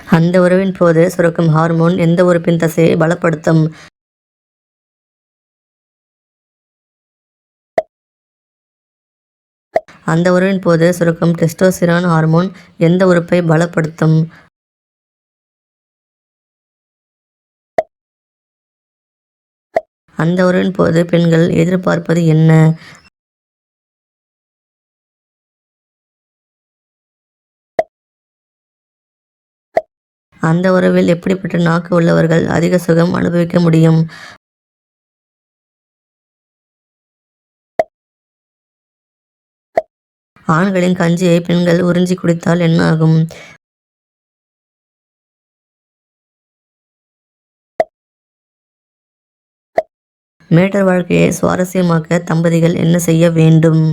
அந்த உறவின் போது சுரக்கும் ஹார்மோன் எந்த உறுப்பின் தசையை பலப்படுத்தும்? அந்த உறவின் போது சுரக்கும் டெஸ்டோஸ்டிரான் ஹார்மோன் எந்த உறுப்பை பலப்படுத்தும்? அந்த உறவின் போது பெண்கள் எதிர்பார்ப்பது என்ன? அந்த உறவில் எப்படிப்பட்ட நாக்கு உள்ளவர்கள் அதிக சுகம் அனுபவிக்க முடியும்? ஆண்களின் கஞ்சியை பெண்கள் உறிஞ்சி குடித்தால் என்ன ஆகும்? மேட்டர் வாழ்க்கையை சுவாரஸ்யமாக்க தம்பதிகள் என்ன செய்ய வேண்டும்?